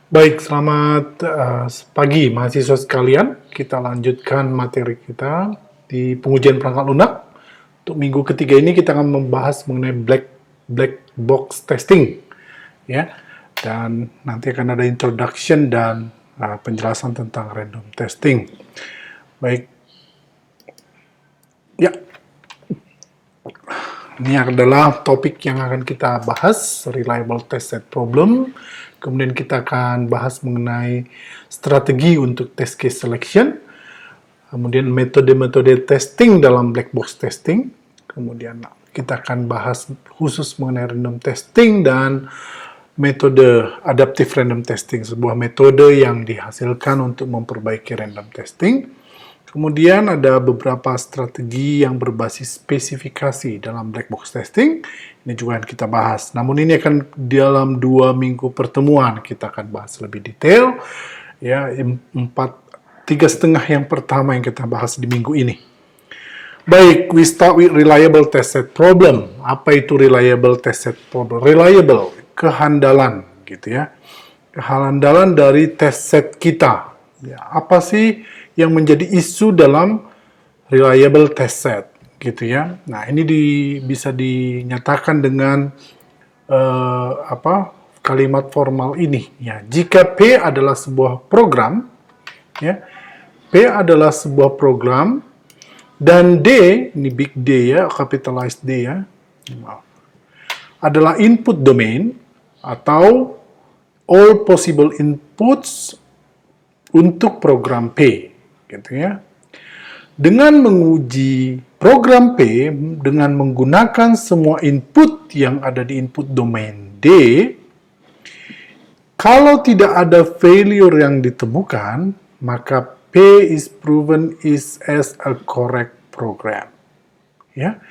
Baik, selamat pagi mahasiswa sekalian. Kita lanjutkan materi kita di pengujian perangkat lunak. Untuk minggu ketiga ini kita akan membahas mengenai black box testing, ya. Dan nanti akan ada introduction dan penjelasan tentang random testing. Baik, ya. Ini adalah topik yang akan kita bahas, reliable test set problem. Kemudian kita akan bahas mengenai strategi untuk test case selection. Kemudian metode-metode testing dalam black box testing. Kemudian kita akan bahas khusus mengenai random testing dan metode adaptive random testing, sebuah metode yang dihasilkan untuk memperbaiki random testing. Kemudian ada beberapa strategi yang berbasis spesifikasi dalam black box testing. Ini juga yang kita bahas. Namun ini akan dalam 2 minggu pertemuan kita akan bahas lebih detail. Ya, 3,5 yang pertama yang kita bahas di minggu ini. Baik, we start with reliable test set problem. Apa itu reliable test set problem? Reliable, kehandalan, gitu ya. Kehandalan dari test set kita. Ya, apa sih yang menjadi isu dalam reliable test set, gitu ya. Nah, ini bisa dinyatakan dengan kalimat formal ini. Ya, jika P adalah sebuah program, ya, P adalah sebuah program dan D, ini big D ya, capitalized D ya, adalah input domain atau all possible inputs untuk program P. Gitu ya. Dengan menguji program P dengan menggunakan semua input yang ada di input domain D, kalau tidak ada failure yang ditemukan, maka P is proven is as a correct program. Ya.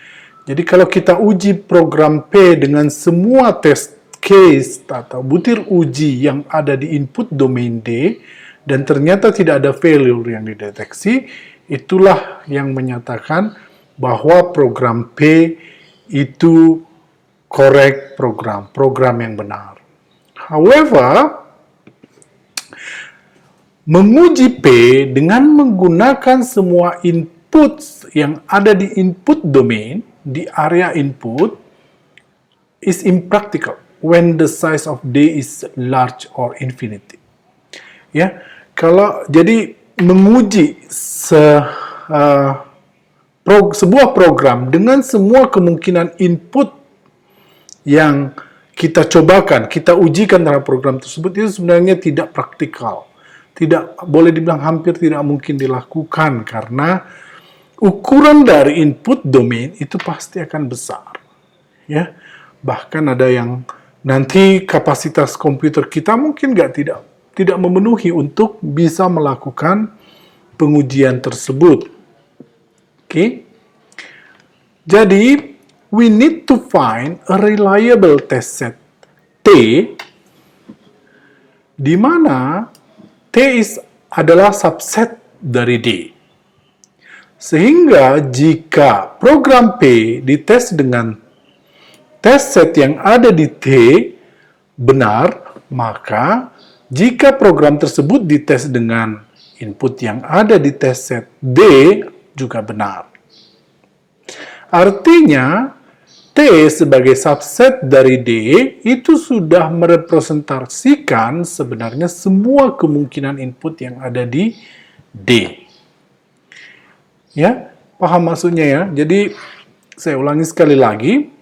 Jadi kalau kita uji program P dengan semua test case atau butir uji yang ada di input domain D, dan ternyata tidak ada failure yang dideteksi, itulah yang menyatakan bahwa program P itu correct program yang benar. However, menguji P dengan menggunakan semua input yang ada di input domain, di area input, is impractical when the size of D is large or infinity. Ya, jadi menguji sebuah program dengan semua kemungkinan input yang kita cobakan, kita ujikan terhadap program tersebut, itu sebenarnya tidak praktikal. Tidak, boleh dibilang hampir tidak mungkin dilakukan karena ukuran dari input domain itu pasti akan besar. Ya, bahkan ada yang nanti kapasitas komputer kita mungkin tidak memenuhi untuk bisa melakukan pengujian tersebut. Oke. Jadi, we need to find a reliable test set T, di mana T adalah subset dari D. Sehingga jika program P dites dengan test set yang ada di T benar, maka jika program tersebut dites dengan input yang ada di test set D juga benar. Artinya, T sebagai subset dari D itu sudah merepresentasikan sebenarnya semua kemungkinan input yang ada di D. Ya, paham maksudnya ya? Jadi, saya ulangi sekali lagi.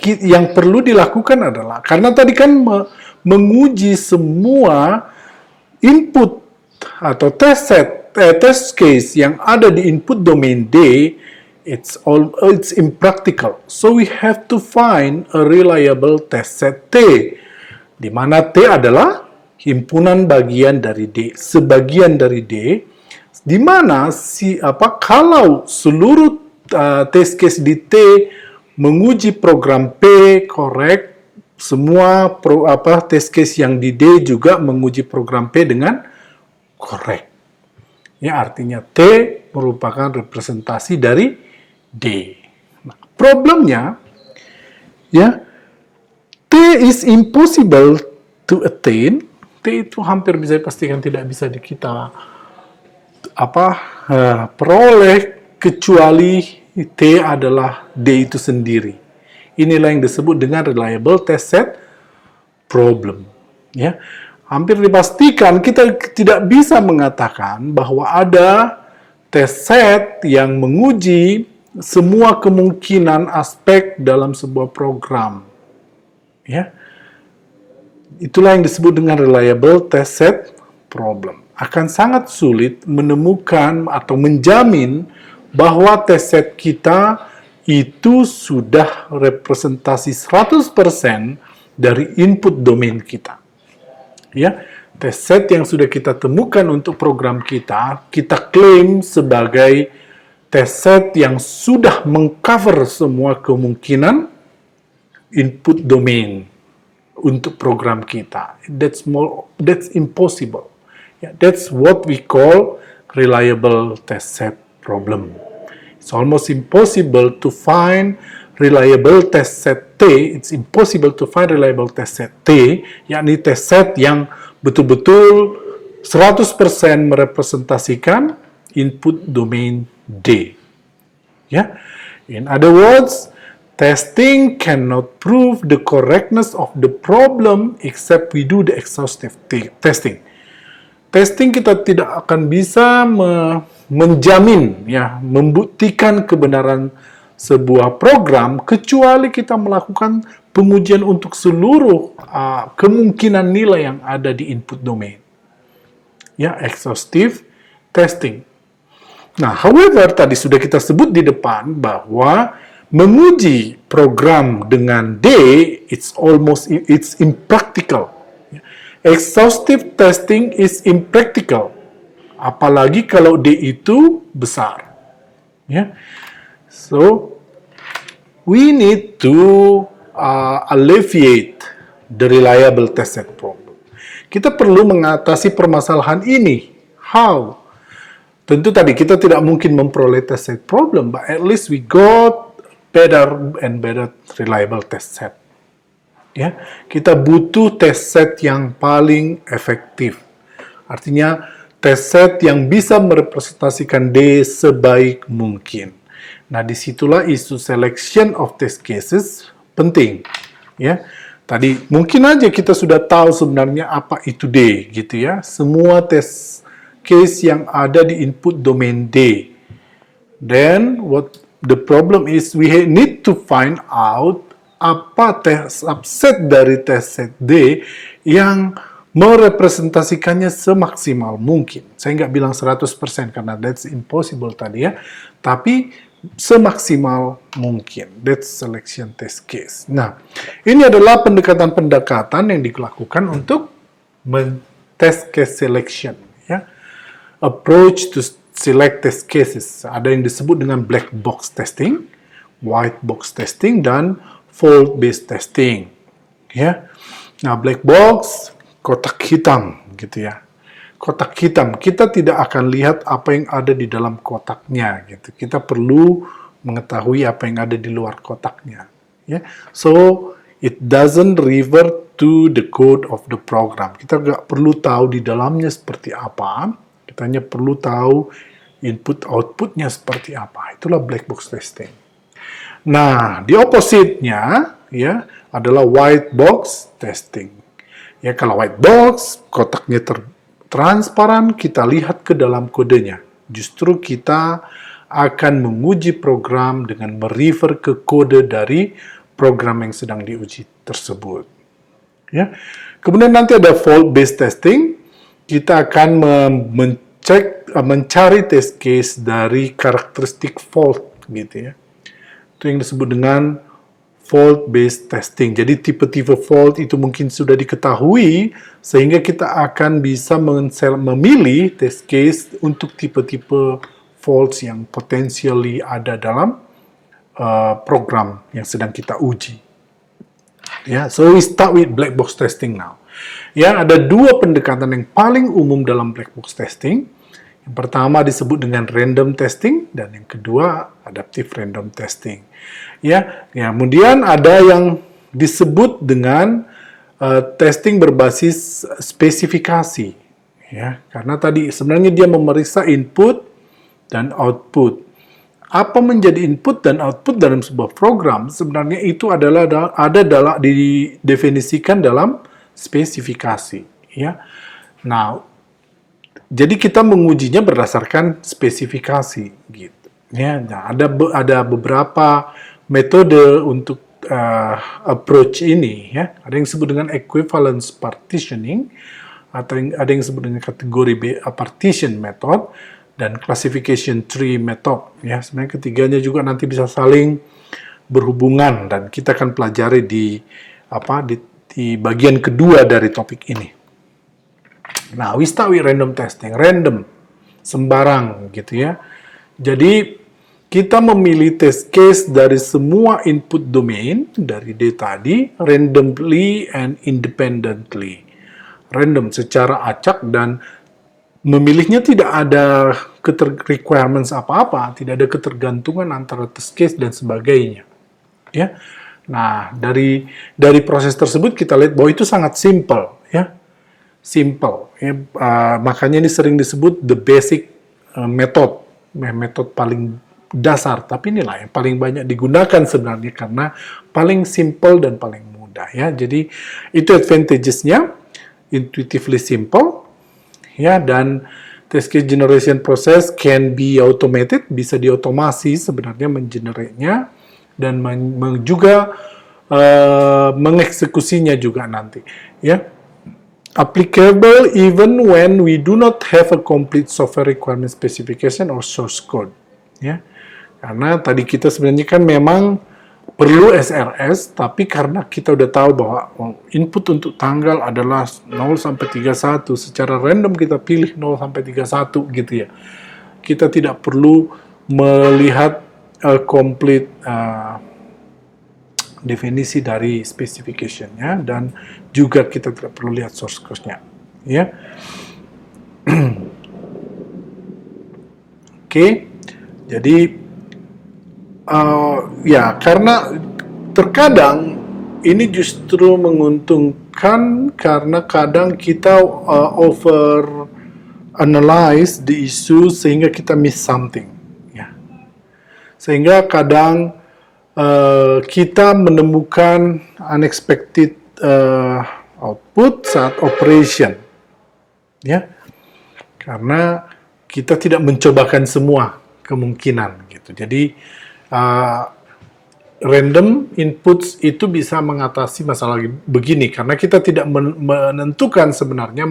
Yang perlu dilakukan adalah, karena tadi kan menguji semua input atau test case yang ada di input domain D, it's impractical. So we have to find a reliable test set T, di mana T adalah himpunan bagian dari D, sebagian dari D, di mana kalau seluruh test case di T menguji program P correct, semua test case yang di D juga menguji program P dengan correct. Ya, artinya T merupakan representasi dari D. Nah, problemnya, ya, T is impossible to to attain, T itu hampir bisa dipastikan tidak bisa kita peroleh kecuali T adalah D itu sendiri. Inilah yang disebut dengan reliable test set problem. Ya, hampir dipastikan kita tidak bisa mengatakan bahwa ada test set yang menguji semua kemungkinan aspek dalam sebuah program. Ya, itulah yang disebut dengan reliable test set problem. Akan sangat sulit menemukan atau menjamin bahwa test set kita itu sudah representasi 100% dari input domain kita. Ya, test set yang sudah kita temukan untuk program kita klaim sebagai test set yang sudah mengcover semua kemungkinan input domain untuk program kita. That's impossible. Yeah, that's what we call reliable test set problem. It's almost impossible to find reliable test set T. It's impossible to find reliable test set T, yakni test set yang betul-betul 100% merepresentasikan input domain D. Yeah? In other words, testing cannot prove the correctness of the problem except we do the exhaustive testing. Testing kita tidak akan bisa menjamin, ya, membuktikan kebenaran sebuah program kecuali kita melakukan pengujian untuk seluruh kemungkinan nilai yang ada di input domain. Ya, exhaustive testing. Nah, however, tadi sudah kita sebut di depan bahwa menguji program dengan D, it's impractical. Exhaustive testing is impractical. Apalagi kalau D itu besar. Ya. So, we need to alleviate the reliable test set problem. Kita perlu mengatasi permasalahan ini. How? Tentu tadi kita tidak mungkin memperoleh test set problem, but at least we got better and better reliable test set. Ya, kita butuh test set yang paling efektif. Artinya test set yang bisa merepresentasikan D sebaik mungkin. Nah, disitulah isu selection of test cases penting. Ya, tadi mungkin aja kita sudah tahu sebenarnya apa itu D, gitu ya. Semua test case yang ada di input domain D. Then what the problem is we need to find out apa subset dari test set D yang merepresentasikannya semaksimal mungkin. Saya nggak bilang 100% karena that's impossible tadi ya, tapi semaksimal mungkin. That's selection test case. Nah, ini adalah pendekatan-pendekatan yang dilakukan untuk test case selection. Ya. Approach to select test cases. Ada yang disebut dengan black box testing, white box testing, dan fault-based testing. Ya. Nah, black box, kotak hitam, gitu ya. Kotak hitam, kita tidak akan lihat apa yang ada di dalam kotaknya, gitu. Kita perlu mengetahui apa yang ada di luar kotaknya. Ya. So, it doesn't revert to the code of the program. Kita nggak perlu tahu di dalamnya seperti apa. Kita hanya perlu tahu input-outputnya seperti apa. Itulah black box testing. Nah, di opposite-nya ya adalah white box testing. Ya, kalau white box, kotaknya transparan, kita lihat ke dalam kodenya. Justru kita akan menguji program dengan merefer ke kode dari program yang sedang diuji tersebut. Ya. Kemudian nanti ada fault-based testing. Kita akan mencari test case dari karakteristik fault, gitu ya. Itu yang disebut dengan fault-based testing. Jadi tipe-tipe fault itu mungkin sudah diketahui, sehingga kita akan bisa memilih test case untuk tipe-tipe faults yang potentially ada dalam program yang sedang kita uji. Ya, so we start with black box testing now. Ya, ada dua pendekatan yang paling umum dalam black box testing. Yang pertama disebut dengan random testing, dan yang kedua adaptive random testing. Ya, kemudian ada yang disebut dengan testing berbasis spesifikasi, ya, karena tadi sebenarnya dia memeriksa input dan output. Apa menjadi input dan output dalam sebuah program sebenarnya itu adalah didefinisikan dalam spesifikasi, ya. Nah, jadi kita mengujinya berdasarkan spesifikasi, gitu. Ya, nah, ada beberapa metode untuk approach ini, ya. Ada yang disebut dengan equivalence partitioning, atau ada yang disebut dengan kategori partition method, dan classification tree method, ya. Sebenarnya ketiganya juga nanti bisa saling berhubungan dan kita akan pelajari di bagian kedua dari topik ini. Nah, we start with random testing, random, sembarang, gitu ya. Jadi kita memilih test case dari semua input domain dari D tadi, randomly and independently. Random secara acak, dan memilihnya tidak ada requirements apa-apa, tidak ada ketergantungan antara test case dan sebagainya. Ya. Nah, dari proses tersebut kita lihat bahwa itu sangat simple, ya. Simple. Ya. Makanya ini sering disebut the basic method, metode paling dasar, tapi inilah yang paling banyak digunakan sebenarnya karena paling simple dan paling mudah, ya. Jadi itu advantages-nya, intuitively simple. Ya, dan test case generation process can be automated, bisa diotomasi sebenarnya mengenerate-nya, dan juga mengeksekusinya juga nanti, ya. Applicable even when we do not have a complete software requirement specification or source code, ya. Karena tadi kita sebenarnya kan memang perlu SRS, tapi karena kita udah tahu bahwa input untuk tanggal adalah 0 sampai 31, secara random kita pilih 0 sampai 31 gitu ya. Kita tidak perlu melihat complete definisi dari specification-nya, dan juga kita tidak perlu lihat source code-nya, ya. Oke. Jadi ya, karena terkadang ini justru menguntungkan karena kadang kita over analyze the issue sehingga kita miss something, ya. Sehingga kadang kita menemukan unexpected output saat operation, ya. Karena kita tidak mencobakan semua kemungkinan, gitu. Jadi random inputs itu bisa mengatasi masalah begini, karena kita tidak menentukan sebenarnya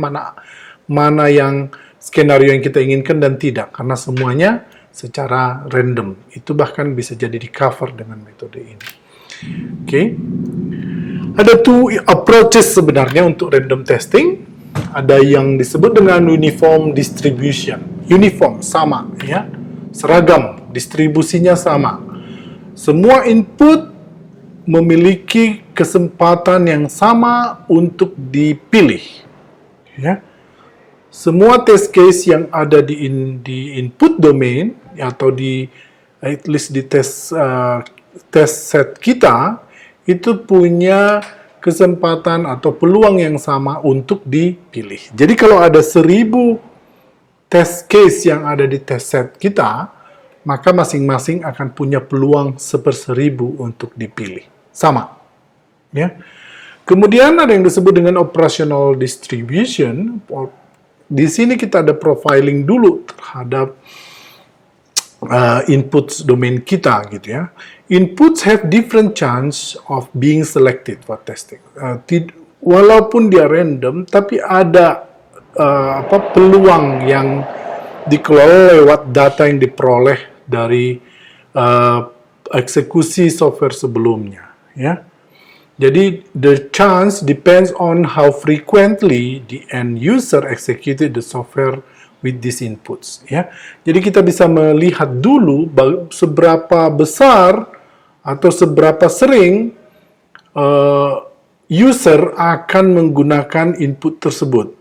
mana yang skenario yang kita inginkan dan tidak, karena semuanya secara random. Itu bahkan bisa jadi di cover dengan metode ini. Oke. Ada two approaches sebenarnya untuk random testing. Ada yang disebut dengan uniform distribution. Uniform, sama, ya. Seragam, distribusinya sama. Semua input memiliki kesempatan yang sama untuk dipilih, ya. Semua test case yang ada di input domain, atau at least di test set kita, itu punya kesempatan atau peluang yang sama untuk dipilih. Jadi kalau ada 1000 test case yang ada di test set kita, maka masing-masing akan punya peluang 1/1000 untuk dipilih. Sama, ya. Kemudian ada yang disebut dengan operational distribution. Di sini kita ada profiling dulu terhadap input domain kita, gitu ya. Inputs have different chance of being selected for testing. Walaupun dia random, tapi ada peluang yang dikelola lewat data yang diperoleh dari eksekusi software sebelumnya, ya. Jadi the chance depends on how frequently the end user executed the software with these inputs, ya. Jadi kita bisa melihat dulu seberapa besar atau seberapa sering user akan menggunakan input tersebut.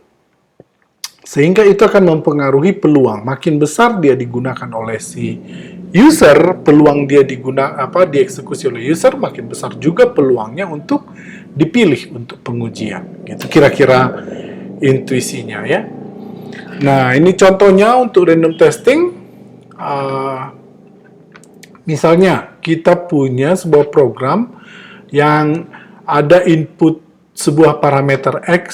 Sehingga itu akan mempengaruhi peluang. Makin besar dia digunakan oleh si user, peluang dia dieksekusi oleh user, makin besar juga peluangnya untuk dipilih untuk pengujian. Gitu kira-kira intuisinya ya. Nah, ini contohnya untuk random testing. Misalnya, kita punya sebuah program yang ada input sebuah parameter X,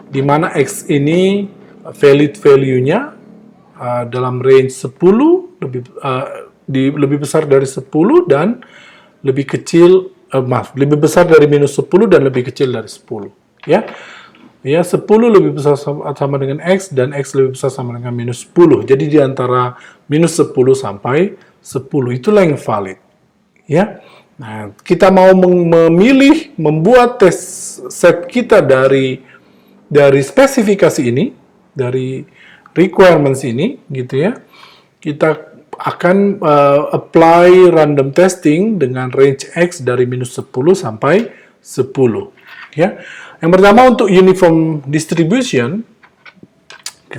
di mana X ini valid value-nya dalam range 10, lebih besar dari 10 dan lebih kecil, lebih besar dari minus 10 dan lebih kecil dari 10. Ya, 10 lebih besar sama dengan X dan X lebih besar sama dengan minus 10. Jadi di antara minus 10 sampai 10 itulah yang valid. Ya. Nah, kita mau membuat tes set kita dari spesifikasi ini, dari requirements ini, gitu ya. Kita akan apply random testing dengan range X dari minus 10 sampai 10. Ya. Yang pertama untuk uniform distribution,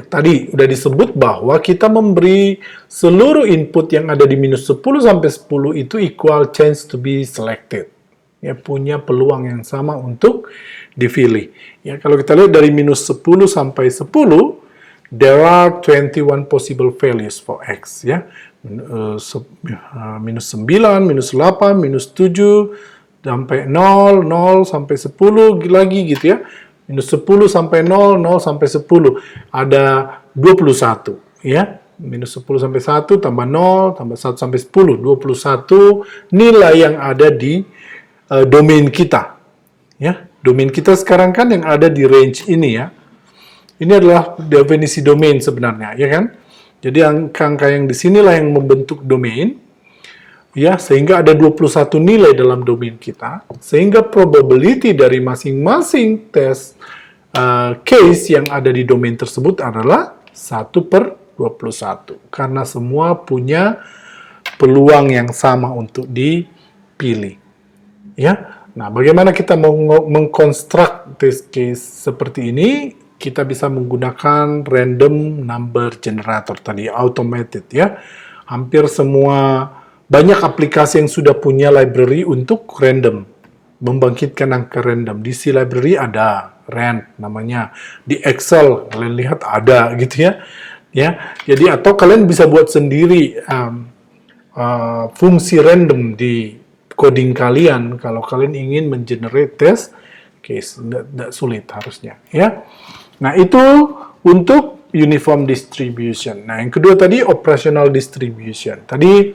tadi udah disebut bahwa kita memberi seluruh input yang ada di minus 10 sampai 10 itu equal chance to be selected. Ya, punya peluang yang sama untuk dipilih. Ya, kalau kita lihat dari minus 10 sampai 10, there are 21 possible values for X. Ya. Minus 9, minus 8, minus 7, sampai 0, 0 sampai 10 lagi gitu ya. Minus 10 sampai 0, 0 sampai 10. Ada 21, ya. Minus 10 sampai 1, tambah 0, tambah 1 sampai 10. 21 nilai yang ada di domain kita. Ya. Domain kita sekarang kan yang ada di range ini ya. Ini adalah definisi domain sebenarnya, ya kan? Jadi angka-angka yang di sinilah yang membentuk domain. Ya, sehingga ada 21 nilai dalam domain kita, sehingga probability dari masing-masing tes case yang ada di domain tersebut adalah 1/21, karena semua punya peluang yang sama untuk dipilih. Ya, nah bagaimana kita mau mengkonstruk test case seperti ini? Kita bisa menggunakan random number generator tadi, automated ya. Hampir semua banyak aplikasi yang sudah punya library untuk random, membangkitkan angka random. Di C library ada rand namanya, di Excel kalian lihat ada gitu ya. Ya, jadi atau kalian bisa buat sendiri fungsi random di coding kalian kalau kalian ingin mengenerate test case, tidak sulit harusnya. Ya, nah itu untuk uniform distribution. Nah yang kedua tadi operational distribution. Tadi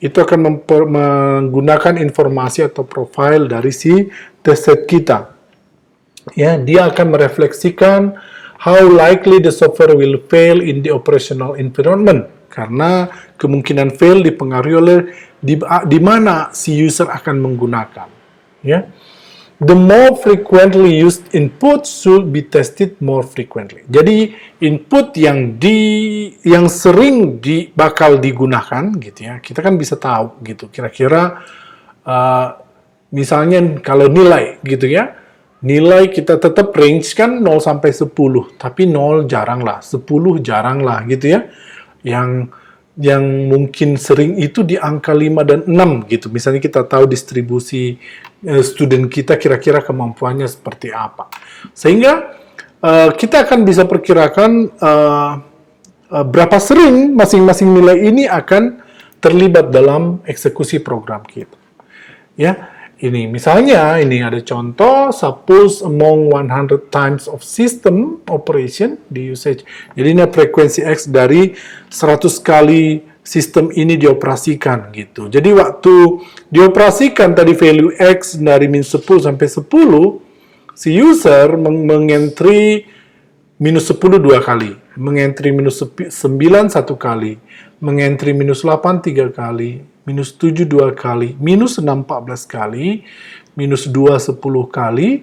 itu akan menggunakan informasi atau profil dari si test set kita. Ya, dia akan merefleksikan how likely the software will fail in the operational environment. Karena kemungkinan fail dipengaruhi oleh di mana si user akan menggunakan. Ya. The more frequently used input should be tested more frequently. Jadi input yang sering bakal digunakan gitu ya. Kita kan bisa tahu gitu. Kira-kira misalnya kalau nilai gitu ya. Nilai kita tetap range kan 0 sampai 10, tapi 0 jarang lah, 10 jarang lah gitu ya. Yang mungkin sering itu di angka 5 dan 6 gitu. Misalnya kita tahu distribusi student kita kira-kira kemampuannya seperti apa. Sehingga kita akan bisa perkirakan berapa sering masing-masing nilai ini akan terlibat dalam eksekusi program kita. Ya, ini misalnya ini ada contoh, suppose among 100 times of system operation di usage. Jadi ini frekuensi X dari 100 kali sistem ini dioperasikan gitu. Jadi waktu dioperasikan tadi value X dari min 10 sampai 10, si user mengentry minus 10 dua kali, mengentry minus 9 satu kali, mengentry minus 8 tiga kali, minus 7 2 kali, minus 6 14 kali, minus 2 10 kali,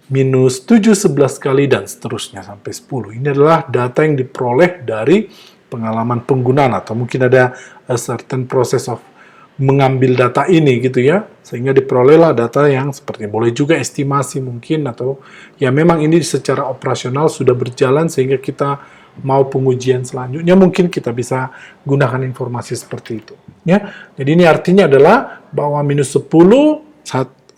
minus 7 11 kali, dan seterusnya sampai 10. Ini adalah data yang diperoleh dari pengalaman penggunaan, atau mungkin ada a certain process of mengambil data ini gitu ya, sehingga diperolehlah data yang seperti boleh juga estimasi mungkin, atau ya memang ini secara operasional sudah berjalan sehingga kita mau pengujian selanjutnya mungkin kita bisa gunakan informasi seperti itu ya. Jadi ini artinya adalah bahwa minus 10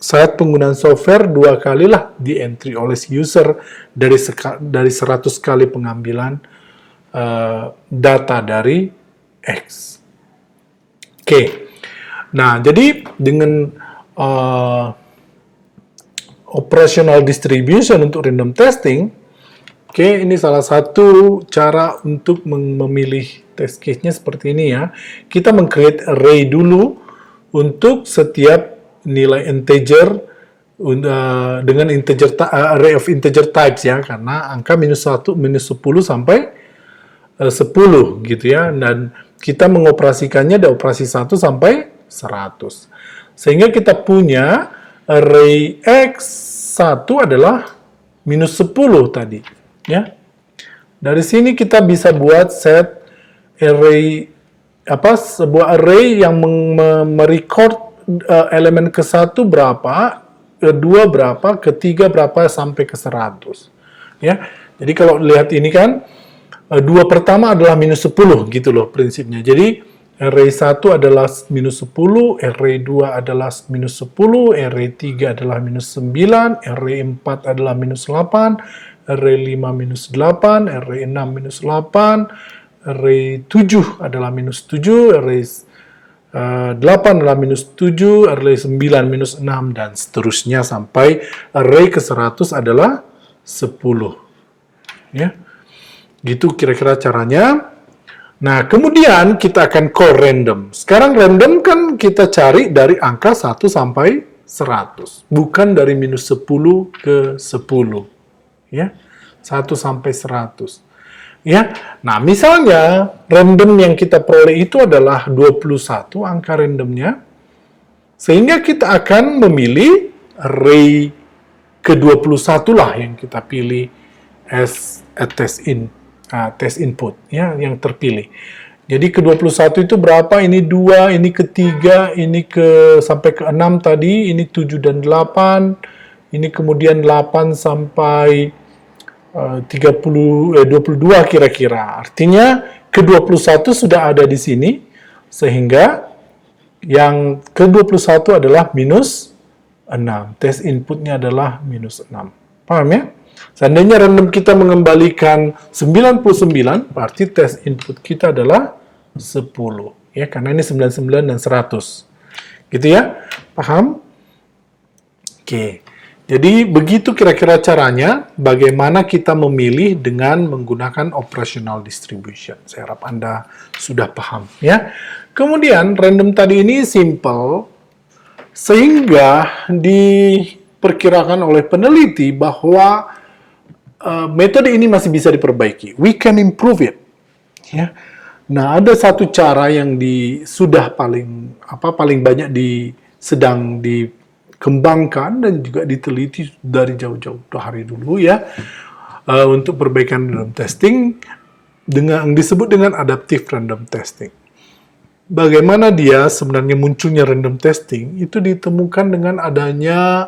saat penggunaan software 2 kalilah di entry oleh si user dari 100 kali pengambilan data dari X. Oke. Nah, jadi dengan operational distribution untuk random testing, ini salah satu cara untuk memilih test case-nya seperti ini ya. Kita meng-create array dulu untuk setiap nilai integer dengan array of integer types ya, karena angka -1, -10 sampai 10 gitu ya, dan kita mengoperasikannya dari operasi 1 sampai 100. Sehingga kita punya array X1 adalah -10 tadi ya. Dari sini kita bisa buat set array sebuah array yang merecord elemen ke-1 berapa, ke-2 berapa, ke-3 berapa sampai ke 100 ya. Jadi kalau lihat ini kan 2 pertama adalah -10 gitu loh prinsipnya. Jadi array 1 adalah -10, array 2 adalah -10, array 3 adalah -9, array 4 adalah -8, array 5 -8, array 6 -8, array 7 adalah -7, array 8 adalah -7, array 9 -6, dan seterusnya sampai array ke 100 adalah 10. Ya. Gitu kira-kira caranya. Nah, kemudian kita akan call random. Sekarang random kan kita cari dari angka 1 sampai 100, bukan dari -10 ke 10. Ya, 1 sampai 100. Ya. Nah, misalnya random yang kita peroleh itu adalah 21 angka randomnya. Sehingga kita akan memilih array ke-21 lah yang kita pilih as a test input ya, yang terpilih. Jadi ke-21 itu berapa? Ini 2, ini ke-3, ini sampai ke-6 tadi, ini 7 dan 8, ini kemudian 8 sampai 22 kira-kira. Artinya ke-21 sudah ada di sini, sehingga yang ke-21 adalah -6. Test inputnya adalah -6. Paham ya? Seandainya random kita mengembalikan 99, berarti test input kita adalah 10. Ya, karena ini 99 dan 100. Gitu ya? Paham? Oke. Jadi begitu kira-kira caranya bagaimana kita memilih dengan menggunakan operational distribution. Saya harap Anda sudah paham ya. Kemudian random tadi ini simple sehingga diperkirakan oleh peneliti bahwa metode ini masih bisa diperbaiki. We can improve it. Ya. Nah, ada satu cara yang sudah paling banyak sedang dikembangkan dan juga diteliti dari jauh-jauh hari dulu ya, untuk perbaikan random testing yang disebut dengan adaptive random testing. Bagaimana dia sebenarnya munculnya random testing itu ditemukan dengan adanya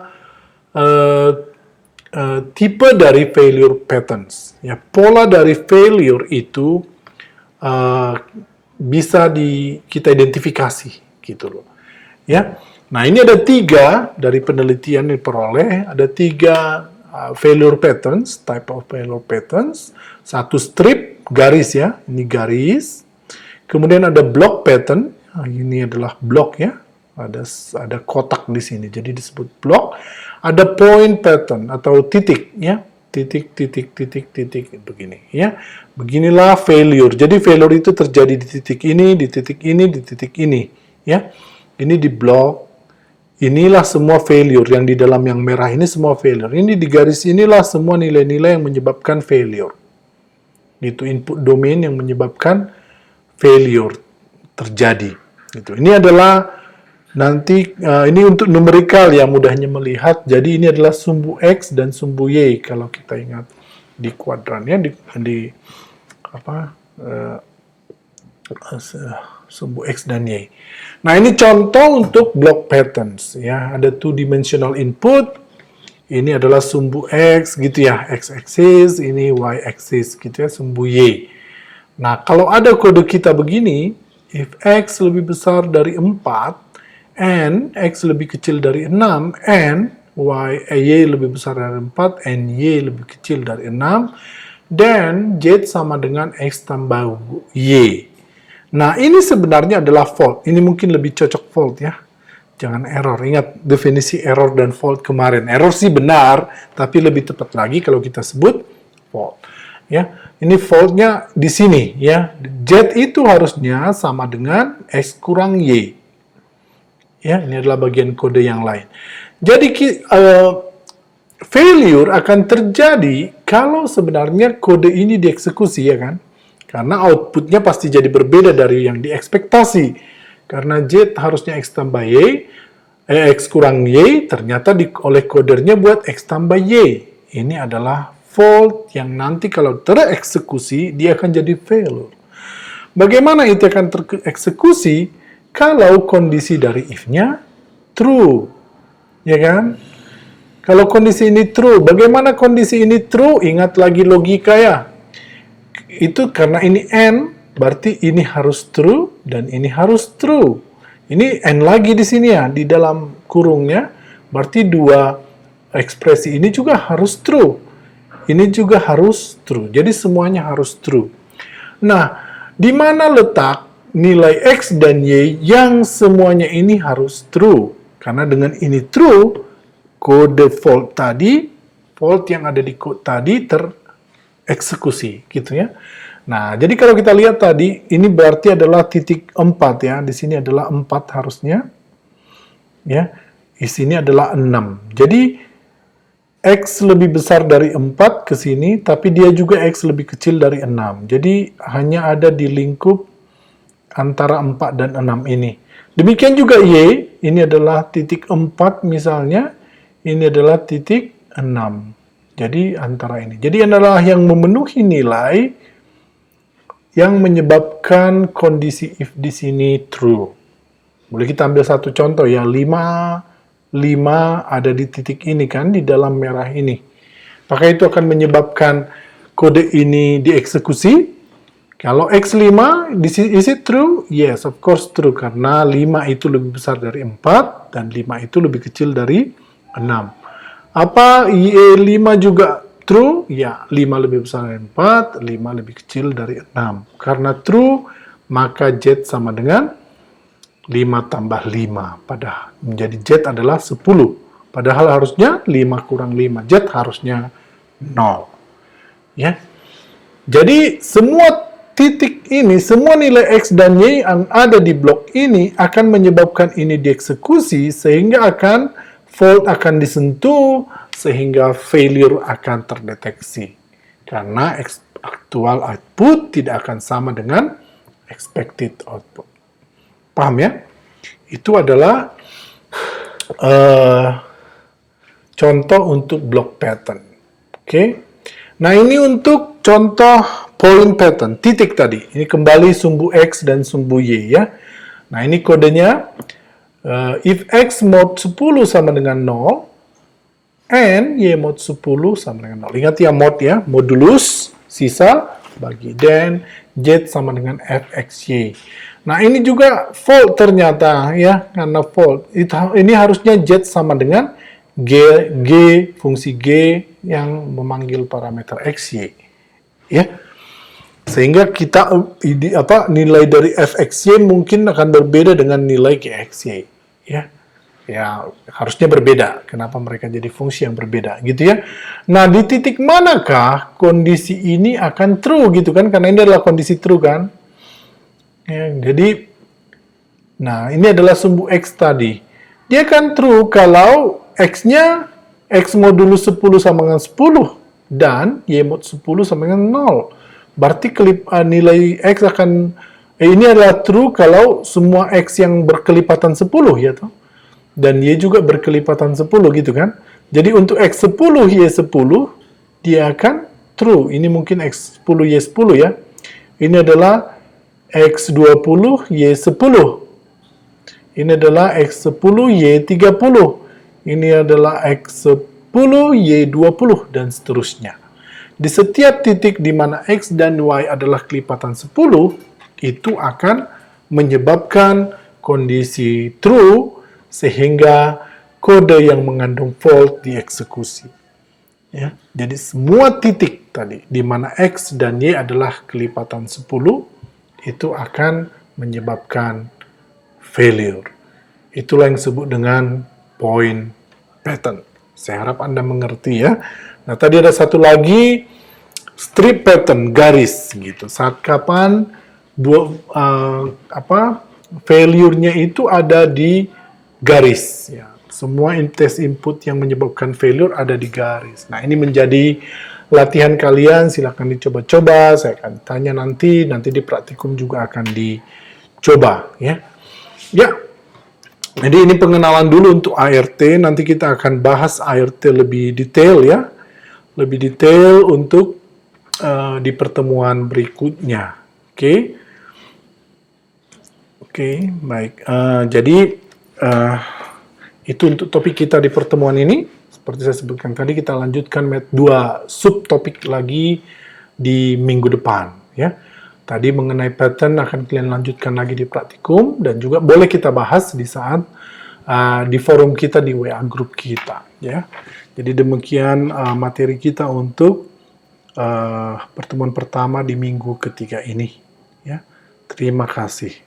tipe dari failure patterns. Ya, pola dari failure itu bisa kita identifikasi gitu loh. Ya. Nah, ini ada 3 dari penelitian yang diperoleh, ada 3 failure patterns, type of failure patterns. Satu strip, garis ya, ini garis. Kemudian ada block pattern, ini adalah block ya. Ada kotak di sini, jadi disebut block. Ada point pattern atau titik ya, titik begini ya. Beginilah failure. Jadi failure itu terjadi di titik ini, di titik ini, di titik ini ya. Ini di block. Inilah semua failure yang di dalam yang merah ini semua failure. Ini di garis inilah semua nilai-nilai yang menyebabkan failure. Itu input domain yang menyebabkan failure terjadi. Gitu. Ini adalah nanti ini untuk numerikal yang mudahnya melihat. Jadi ini adalah sumbu X dan sumbu Y kalau kita ingat di kuadrannya sumbu X dan Y. Nah, ini contoh untuk block patterns ya. Ada two-dimensional input. Ini adalah sumbu X gitu ya, X-axis, ini Y-axis gitu ya, sumbu Y. Nah, kalau ada kode kita begini, if X lebih besar dari 4, and X lebih kecil dari 6, and Y lebih besar dari 4, and Y lebih kecil dari 6, dan Z sama dengan X tambah Y. Nah, ini sebenarnya adalah fault. Ini mungkin lebih cocok fault ya. Jangan error. Ingat definisi error dan fault kemarin. Error sih benar, tapi lebih tepat lagi kalau kita sebut fault. Ya, ini faultnya di sini ya. Z itu harusnya sama dengan X kurang Y. Ya, ini adalah bagian kode yang lain. Jadi failure akan terjadi kalau sebenarnya kode ini dieksekusi, ya kan? Karena outputnya pasti jadi berbeda dari yang diekspektasi. Karena Z harusnya X tambah Y, X kurang Y, ternyata oleh kodernya buat X tambah Y. Ini adalah fault yang nanti kalau tereksekusi, dia akan jadi failure. Bagaimana itu akan tereksekusi? Kalau kondisi dari if-nya true. Ya kan? Kalau kondisi ini true, bagaimana kondisi ini true? Ingat lagi logika ya. Itu karena ini and, berarti ini harus true dan ini harus true. Ini and lagi di sini ya, di dalam kurungnya. Berarti dua ekspresi ini juga harus true. Ini juga harus true. Jadi semuanya harus true. Nah, di mana letak nilai X dan Y yang semuanya ini harus true? Karena dengan ini true, kode fault tadi, fault yang ada di code tadi tereksekusi, gitu ya. Nah, jadi kalau kita lihat tadi, ini berarti adalah titik 4 ya. Di sini adalah 4 harusnya. Ya, di sini adalah 6. Jadi, X lebih besar dari 4 ke sini, tapi dia juga X lebih kecil dari 6. Jadi, hanya ada di lingkup antara 4 dan 6 ini. Demikian juga Y, ini adalah titik 4 misalnya, ini adalah titik 6. Jadi, antara ini. Jadi, adalah yang memenuhi nilai yang menyebabkan kondisi if di sini true. Boleh kita ambil satu contoh ya, 5 ada di titik ini kan, di dalam merah ini. Apakah itu akan menyebabkan kode ini dieksekusi? Kalau X5, is it true? Yes, of course true, karena 5 itu lebih besar dari 4, dan 5 itu lebih kecil dari 6. Apa Y5 juga true? Ya, 5 lebih besar dari 4, 5 lebih kecil dari 6. Karena true, maka Z sama dengan 5 tambah 5. Padahal menjadi Z adalah 10. Padahal harusnya 5 kurang 5. Z harusnya 0. Ya. Jadi, semua titik ini, semua nilai X dan Y yang ada di blok ini akan menyebabkan ini dieksekusi, sehingga fault akan disentuh, sehingga failure akan terdeteksi. Karena actual output tidak akan sama dengan expected output. Paham ya? Itu adalah contoh untuk block pattern. Oke? Nah, ini untuk contoh point pattern, titik tadi. Ini kembali sumbu X dan sumbu Y ya. Nah, ini kodenya. If X mod 10 sama dengan 0, and Y mod 10 sama dengan 0. Ingat ya mod ya, modulus, sisa, bagi. Dan Z sama dengan Fxy. Nah, ini juga fault ternyata ya, karena fault. Ini harusnya Z sama dengan G, fungsi G yang memanggil parameter Xy. Ya. Sehingga nilai dari Fxy mungkin akan berbeda dengan nilai Gxy. Ya. Ya, harusnya berbeda. Kenapa mereka jadi fungsi yang berbeda, gitu ya. Nah, di titik manakah kondisi ini akan true, gitu kan? Karena ini adalah kondisi true, kan? Ya, jadi, nah, ini adalah sumbu X tadi. Dia akan true kalau X-nya, X modulus 10 sama dengan 10, dan Y mod 10 sama dengan 0. Berarti nilai X akan, ini adalah true kalau semua X yang berkelipatan 10, ya toh? Dan Y juga berkelipatan 10 gitu kan. Jadi untuk X10, Y10, dia akan true. Ini mungkin X10, Y10 ya. Ini adalah X20, Y10. Ini adalah X10, Y30. Ini adalah X10, Y20, dan seterusnya. Di setiap titik di mana X dan Y adalah kelipatan 10, itu akan menyebabkan kondisi true, sehingga kode yang mengandung fault dieksekusi. Ya, jadi semua titik tadi, di mana X dan Y adalah kelipatan 10, itu akan menyebabkan failure. Itulah yang disebut dengan point pattern. Saya harap Anda mengerti ya. Nah, tadi ada satu lagi, strip pattern, garis gitu. Saat kapan failure-nya itu ada di garis ya. Semua test input yang menyebabkan failure ada di garis. Nah, ini menjadi latihan kalian, silakan dicoba-coba. Saya akan tanya nanti di praktikum juga akan dicoba ya. Ya. Jadi ini pengenalan dulu untuk ART, nanti kita akan bahas ART lebih detail ya. Lebih detail untuk di pertemuan berikutnya. Oke. Oke, baik. Jadi itu untuk topik kita di pertemuan ini. Seperti saya sebutkan tadi, kita lanjutkan 2 subtopik lagi di minggu depan. Ya. Tadi mengenai pattern akan kalian lanjutkan lagi di praktikum, dan juga boleh kita bahas di saat di forum kita di WA group kita. Ya. Jadi demikian materi kita untuk pertemuan pertama di minggu ketiga ini. Ya. Terima kasih.